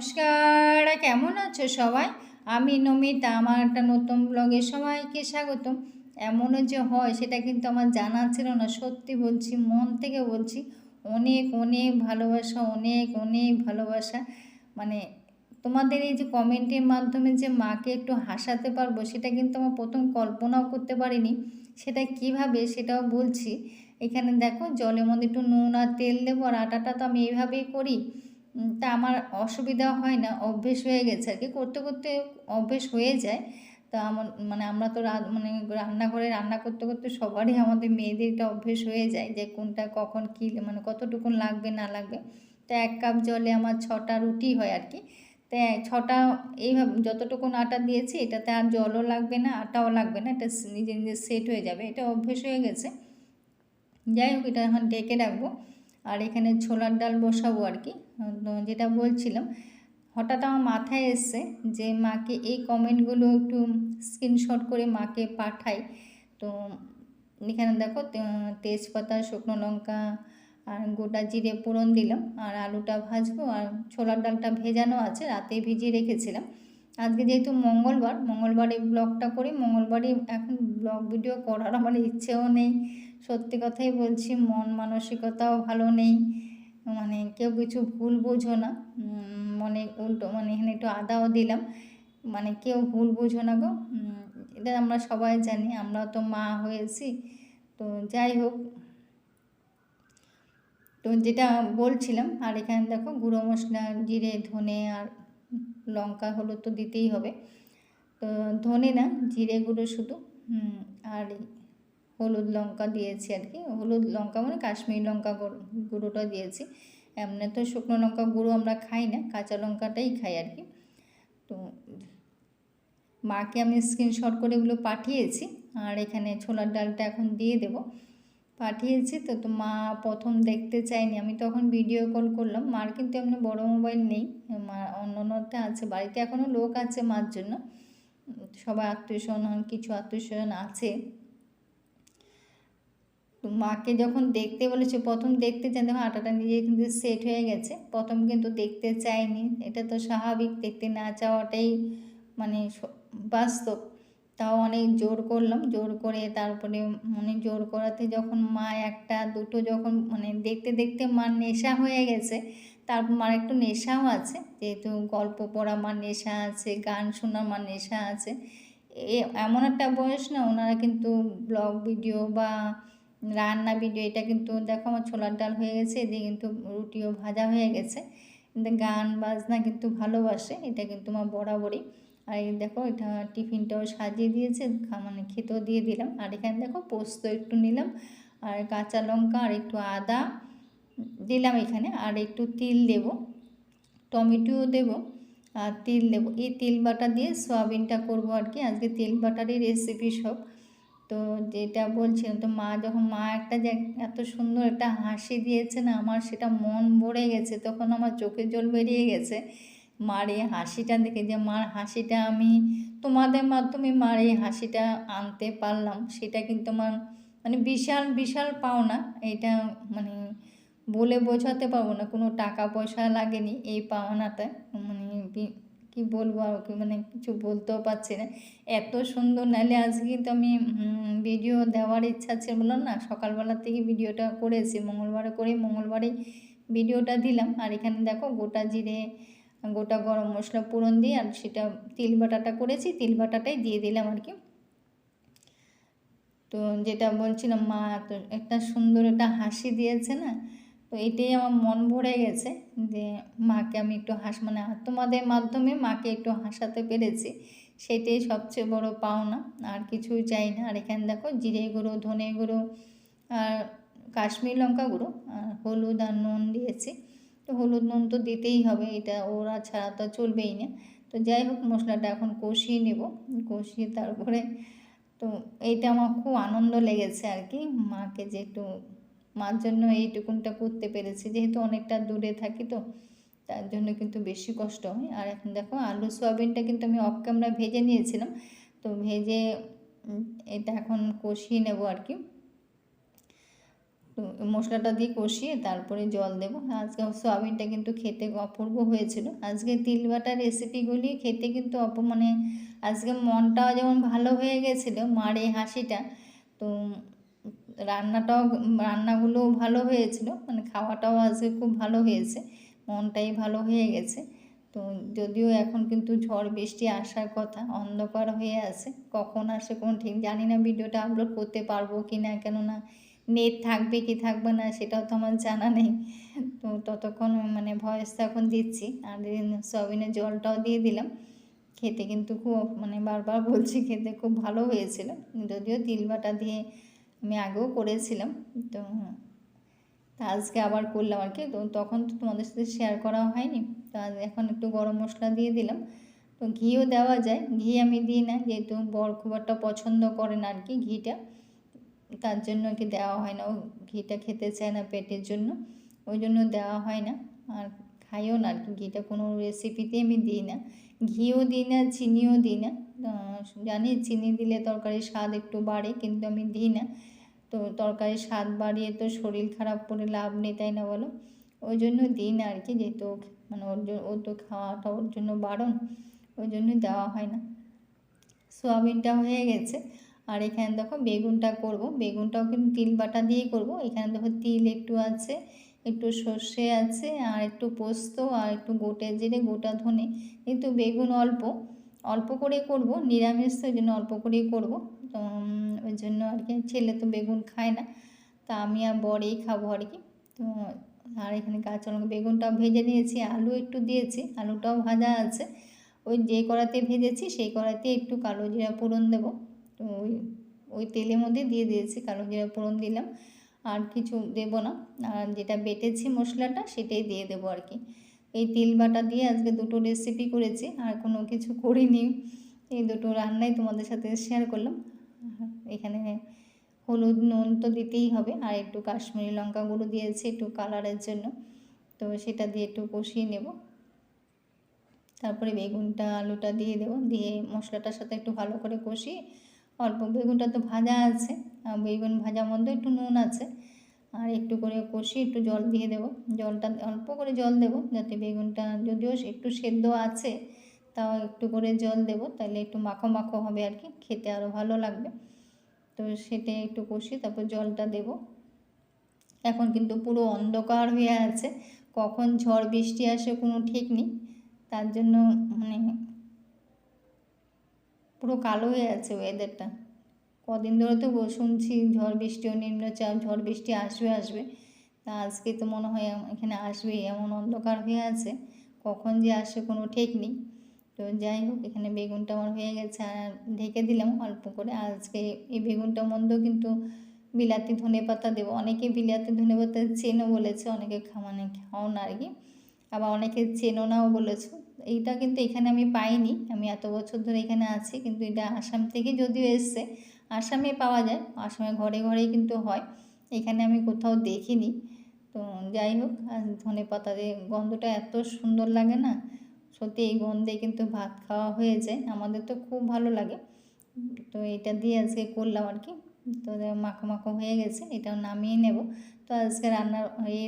নমস্কার, কেমন আছো সবাই? আমি নমিতা, আমার একটা নতুন ব্লগে সবাইকে স্বাগতম। এমনও যে হয় সেটা কিন্তু আমার জানা ছিল না, সত্যি বলছি, মন থেকে বলছি। অনেক অনেক ভালোবাসা, অনেক অনেক ভালোবাসা। মানে তোমাদের এই যে কমেন্টের মাধ্যমে যে মাকে একটু হাসাতে পারবো, সেটা কিন্তু আমার প্রথম কল্পনাও করতে পারিনি। সেটা কিভাবে সেটাও বলছি। এখানে দেখো, জলের মধ্যে একটু নুন আর তেল দেবো, আর আটাটা তো আমি এইভাবেই করি। তা আমার অসুবিধা হয় না, অভ্যেস হয়ে গেছে আর কি, করতে করতে অভ্যেস হয়ে যায়। তা আমার আমরা তো রান্নাঘরে রান্না করতে করতে সবারই, আমাদের মেয়েদের এটা অভ্যেস হয়ে যায় যে কোনটা কখন কী কতটুকুন লাগবে না লাগবে। তো 1 কাপ জলে আমার 6টা রুটি হয় আর কি। তো 6টা এইভাবে যতটুকুন আটা দিয়েছি, এটাতে আর জলও লাগবে না, আটাও লাগবে না, এটা নিজে নিজে সেট হয়ে যাবে, এটা অভ্যেস হয়ে গেছে। যাই হোক, এটা এখন ঢেকে রাখবো। আর এখানে ছোলার ডাল বসাবো আর কি। তো যেটা বলছিলাম, হঠাৎ আমার মাথায় এসছে যে মাকে এই কমেন্টগুলো একটু স্ক্রিনশট করে মাকে পাঠাই। তো এখানে দেখো, তেজপাতা, শুকনো লঙ্কা আর গোটা জিরে ফোড়ন দিলাম, আর আলুটা ভাজবো, আর ছোলার ডালটা ভেজানো আছে, রাতে ভিজিয়ে রেখেছিলাম। আজকে যেহেতু মঙ্গলবারে ব্লগটা করি, মঙ্গলবারে এখন ব্লগ ভিডিও করার আমার ইচ্ছেও নেই। সত্যি কথাই বলছি, মন মানসিকতাও ভালো নেই। কেউ কিছু ভুল বুঝো না, মনে উল্টো, এখানে একটু আদাও দিলাম, কেউ ভুল বুঝো না গো। এটা আমরা সবাই জানি, আমরা তো মা হয়েছি। তো যাই হোক, তো যেটা বলছিলাম, আর এখানে দেখো গুঁড়ো মশলা, জিরে, ধনে আর লঙ্কা, হলুদ তো দিতেই হবে। তো ধনে না, জিরে গুঁড়ো শুধু, আর হলুদ লঙ্কা দিয়েছি আর কি। হলুদ লঙ্কা কাশ্মীরি লঙ্কা গুঁড়োটা দিয়েছি। এমনি তো শুকনো লঙ্কা গুঁড়ো আমরা খাই না, কাঁচা লঙ্কাটাই খাই আর কি। তো মাকে আমি স্ক্রিনশট করে এগুলো পাঠিয়েছি, আর এখানে ছোলার ডালটা এখন দিয়ে দেব। পাঠিয়েছি তো মা প্রথম দেখতে চায়নি, আমি তখন ভিডিও কল করলাম। মার কিন্তু এমনি বড় মোবাইল নেই, মা অন্যটা আছে বাড়িতে, এখনও লোক আছে মার জন্য, সবাই আত্মীয়স্বজন, কিছু আত্মীয়স্বজন আছে। তো মাকে যখন দেখতে বলেছে, প্রথম দেখতে চান, দেখো আটাটা নিজে কিন্তু সেট হয়ে গেছে, প্রথম কিন্তু দেখতে চায়নি। এটা তো স্বাভাবিক, দেখতে না চাওয়াটাই বাস্তব। তাও অনেক জোর করলাম, জোর করে তারপরে জোর করাতে যখন মা একটা দুটো যখন দেখতে দেখতে মার নেশা হয়ে গেছে। তারপর মার একটু নেশাও আছে, যেহেতু গল্প পড়া মার নেশা আছে, গান শোনা মার নেশা আছে। এমন একটা বয়স না, ওনারা কিন্তু ব্লগ ভিডিও বা রান্না ভিডিও, এটা কিন্তু দেখো আমার ছোলার ডাল হয়ে গেছে, এদিকে কিন্তু রুটিও ভাজা হয়ে গেছে, কিন্তু গান বাজনা কিন্তু ভালোবাসে, এটা কিন্তু আমার বরাবরই। আর এই দেখো, এটা টিফিনটাও সাজিয়ে দিয়েছে, খেতেও দিয়ে দিলাম। আর এখানে দেখো পোস্ত একটু নিলাম, আর কাঁচা লঙ্কা আর একটু আদা দিলাম এখানে, আর একটু তিল দেব, টমেটোও দেব, আর তিল দেবো। এই তিল বাটা দিয়ে সয়াবিনটা করবো আর কি, আজকে তিল বাটারই রেসিপি সব। তো যেটা বলছিলাম, তো মা একটা যে এত সুন্দর একটা হাসি দিয়েছে না, আমার সেটা মন ভরে গেছে, তখন আমার চোখে জল বেরিয়ে গেছে মার এই হাসিটা দেখে, যে মার হাসিটা আমি তোমাদের মাধ্যমে মার এই হাসিটা আনতে পারলাম, সেটা কিন্তু আমার বিশাল বিশাল পাওনা। এটা বলে বোঝাতে পারবো না, কোনো টাকা পয়সা লাগেনি এই পাওনাটা। কি বলবো আর কি, কিছু বলতেও পারছি না, এত সুন্দর। নাহলে আজকে কিন্তু আমি ভিডিও দেওয়ার ইচ্ছা ছিল, বললাম না, সকালবেলা থেকে ভিডিওটা করেছি, মঙ্গলবারে করেই মঙ্গলবারেই ভিডিওটা দিলাম। আর এখানে দেখো, গোটা জিরে, গোটা গরম মশলা ফোড়ন দিয়ে, আর সেটা তিল বাটাটা করেছি, তিল বাটাটাই দিয়ে দিলাম আর কি। তো যেটা বলছিলাম, মা এত একটা সুন্দর একটা হাসি দিয়েছে না, তো এটাই আমার মন ভরে গেছে, যে মাকে আমি একটু তোমাদের মাধ্যমে মাকে একটু হাসাতে পেরেছি, সেটাই সবচেয়ে বড় পাওনা, আর কিছুই চাই না। আর এখানে দেখো, জিরে গুঁড়ো, ধনে গুঁড়ো আর কাশ্মীরি লঙ্কা গুঁড়ো আর হলুদ আর নুন দিয়েছি। তো হলুদ নুন তো দিতেই হবে, এটা ওরা ছাড়া তো চলবেই না। তো যাই হোক, মশলাটা এখন কষিয়ে নেব, কষিয়ে তারপরে, তো এইটা আমার খুব আনন্দ লেগেছে আর কি, মাকে যে একটু, মার জন্য এইটুকুনটা করতে পেরেছি, যেহেতু অনেকটা দূরে থাকি, তো তার জন্য কিন্তু বেশি কষ্ট হয়। আর এখন দেখো, আলু সয়াবিনটা কিন্তু আমি অফ ক্যামেরা ভেজে নিয়েছিলাম, তো ভেজে এটা এখন কষিয়ে নেব আর কি। তো মশলাটা দিয়ে কষিয়ে তারপরে জল দেবো। আজকে সয়াবিনটা কিন্তু খেতে অপূর্ব হয়েছিল। আজকে তিল বাটার রেসিপিগুলি খেতে কিন্তু মানে আজকে মনটাও যেমন ভালো হয়ে গেছিলো মার এই হাসিটা। তো রান্নাগুলোও ভালো হয়েছিল, মানে খাওয়াটাও আজকে খুব ভালো হয়েছে, মনটাই ভালো হয়ে গেছে। তো যদিও এখন কিন্তু ঝড় বৃষ্টি আসার কথা, অন্ধকার হয়ে আছে, কখন আসে কোন ঠিক জানি না। ভিডিওটা আপলোড করতে পারবো কি না, কেননা নেট থাকবে কি থাকবে না সেটাও তো আমার জানা নেই। তো ততক্ষণ মানে ভয়েসটা এখন দিচ্ছি, আর সয়াবিনের জলটাও দিয়ে দিলাম। খেতে কিন্তু খুব মানে বারবার বলছি খেতে খুব ভালো হয়েছিল, যদিও তিল বাটা দিয়ে আমি আগেও করেছিলাম। তো আজকে আবার করলাম আর কি। তো তখন তো তোমাদের সাথে শেয়ার করা হয়নি। তো এখন একটু গরম মশলা দিয়ে দিলাম। তো ঘিও দেওয়া যায়, ঘি আমি দিই না, যেহেতু বর খুব একটা পছন্দ করে না আর কি ঘিটা, তার জন্য আর কি দেওয়া হয় না। ও ঘিটা খেতে চায় না পেটের জন্য, ওই জন্য দেওয়া হয় না, আর খাইও না আর কি ঘিটা, কোনো রেসিপিতে আমি দিই না। ঘিও দিই না, চিনিও দিই না। জানি চিনি দিলে তরকারির স্বাদ একটু বাড়ে, কিন্তু আমি দিই না। তো তরকারির স্বাদ বাড়িয়ে তো শরীর খারাপ করে লাভ নেই, তাই না বলো? ওই জন্য দিই না আর কি, যেহেতু মানে ও তো খাওয়াটা ওর জন্য বারণ, ওই জন্যই দেওয়া হয় না। সোয়াবিনটা হয়ে গেছে, আর এখানে দেখো বেগুনটা করব। বেগুনটাও কিন্তু তিল বাটা দিয়েই করব। এখানে দেখো তিল একটু আছে, একটু সর্ষে আছে, আর একটু পোস্ত, আর একটু গোটা জিরে, গোটা ধনে, কিন্তু বেগুন অল্প অল্প করে করব, নিরামিষ তো ওই জন্য অল্প করেই করব। তো ওই জন্য আর কি, ছেলে তো বেগুন খায় না, তা আমি আর বরেই খাবো আর কি। তো আর এখানে কাঁচা লঙ্কা, বেগুনটাও ভেজে নিয়েছি, আলু একটু দিয়েছি, আলুটাও ভাজা আছে। ওই যে কড়াতে ভেজেছি সেই কড়াতে একটু কালো জিরা ফোড়ন দেবো। তো ওই তেলের মধ্যে দিয়ে দিয়েছি, কালো জিরা ফোড়ন দিলাম, আর কিছু দেবো না। আর যেটা বেটেছি মশলাটা সেটাই দিয়ে দেবো আর কি। এই তিল বাটা দিয়ে আজকে দুটো রেসিপি করেছি, আর কোনো কিছু করিনি। এই দুটো রান্নাই তোমাদের সাথে শেয়ার করলাম। এখানে হলুদ নুন তো দিতেই হবে, আর একটু কাশ্মীরি লঙ্কা গুঁড়ো দিয়েছি একটু কালারের জন্য। তো সেটা দিয়ে একটু কষিয়ে নেব। তারপরে বেগুনটা আলুটা দিয়ে দেবো, দিয়ে মশলাটার সাথে একটু ভালো করে কষিয়ে, অল্প বেগুনটা তো ভাজা আছে, বেগুন ভাজার মধ্যে একটু নুন আছে, আর একটু করে কষিয়ে একটু জল দিয়ে দেবো। জলটা অল্প করে জল দেবো, যাতে বেগুনটা যদিও একটু সেদ্ধ আছে, তাও একটু করে জল দেবো, তাহলে একটু মাখো মাখো হবে আর কি, খেতে আরও ভালো লাগবে। তো সেটা একটু কষিয়ে তারপর জলটা দেব। এখন কিন্তু পুরো অন্ধকার হয়ে আছে, কখন ঝড় বৃষ্টি আসে কোনো ঠিক নেই, তার জন্য মানে পুরো কালো হয়ে আছে ওয়েদারটা। কদিন ধরে তো শুনছি ঝড় বৃষ্টি ও নিম্নচাপ, ঝড় বৃষ্টি আসবে আসবে, তা আজকে তো মনে হয় এখানে আসবে, এমন অন্ধকার হয়ে আছে, কখন যে আসে কোনো ঠিক নেই। তো যাই হোক, এখানে বেগুনটা আমার হয়ে গেছে, আর ঢেকে দিলাম অল্প করে। আজকে এই বেগুনটা মন্দ কিন্তু বিলাতি ধনে পাতা দেবো। অনেকে বিলাতি ধনে পাতা চেনো বলেছে, অনেকে মানে খাও না আর কি, আবার অনেকে চেনো নাও বলেছো। এইটা কিন্তু এখানে আমি পাইনি, আমি এত বছর ধরে এখানে আছি, কিন্তু এটা আসাম থেকে যদিও এসছে, আসামে পাওয়া যায়, আসামে ঘরে ঘরেই কিন্তু হয়, এখানে আমি কোথাও দেখিনি। তো যাই হোক, আর ধনে পাতা দিয়ে গন্ধটা এত সুন্দর লাগে না, সত্যি এই গন্ধে কিন্তু ভাত খাওয়া হয়ে যায়, আমাদের তো খুব ভালো লাগে। তো এটা দিয়ে আজকে করলাম আর কি। তো মাখো মাখো হয়ে গেছে, এটাও নামিয়ে নেব। তো আজকে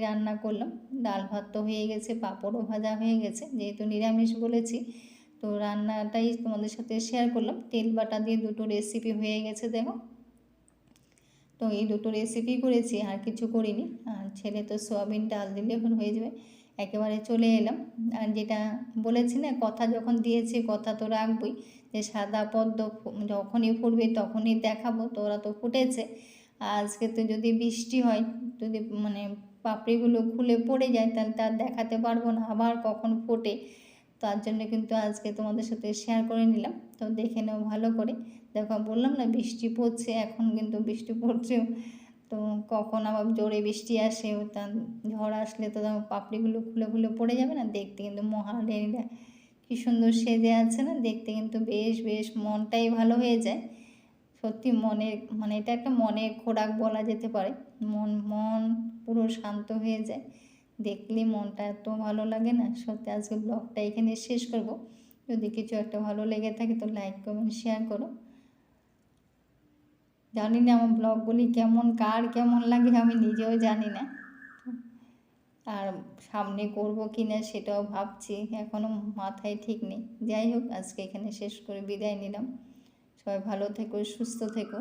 রান্না করলাম, ডাল ভাত তো হয়ে গেছে, পাঁপড়ও ভাজা হয়ে গেছে, যেহেতু নিরামিষ বলেছি। তো রান্নাটাই তোমাদের সাথে শেয়ার করলাম। তেল বাটা দিয়ে দুটো রেসিপি হয়ে গেছে দেখো। তো এই দুটো রেসিপি করেছি, আর কিছু করিনি। আর ছেলে তো সোয়াবিন ডাল দিলে এখন হয়ে যাবে। একেবারে চলে এলাম, আর যেটা বলেছি না, কথা যখন দিয়েছি কথা তো রাখবই, যে সাদা পদ্ম যখনই ফুটবে তখনই দেখাবো। তো ওরা তো ফুটেছে, আজকে তো যদি বৃষ্টি হয়, যদি মানে পাপড়িগুলো খুলে পড়ে যায়, তাহলে তার দেখাতে পারবো না, আবার কখন ফোটে। তার জন্য কিন্তু আজকে তোমাদের সাথে শেয়ার করে নিলাম। তো দেখে নাও ভালো করে। দেখো বললাম না বৃষ্টি পড়ছে, এখন কিন্তু বৃষ্টি পড়ছে। তো কখন আবার জোরে বৃষ্টি আসে, তা ঝড় আসলে তো পাপড়িগুলো খুলে খুলে পড়ে যাবে না। দেখতে কিন্তু মহারানীরা কী সুন্দর সেজে আছে না, দেখতে কিন্তু বেশ বেশ মনটাই ভালো হয়ে যায়। সত্যি মনের মানে এটা একটা মনের খোরাক বলা যেতে পারে, মন মন পুরো শান্ত হয়ে যায়, দেখলে মনটা এত ভালো লাগে না। সত্যি আজকে ব্লগটা এখানে শেষ করব। যদি কিছু একটা ভালো লেগে থাকে তো লাইক কমেন্ট শেয়ার করো। জানি না আমার ব্লগগুলি কার কেমন লাগে আমি নিজেও জানি না, আর সামনে করব কি না সেটাও ভাবছি, এখনও মাথায় ঠিক নেই। যাই হোক, আজকে এখানে শেষ করে বিদায় নিলাম। সবাই ভালো থেকো, সুস্থ থেকো।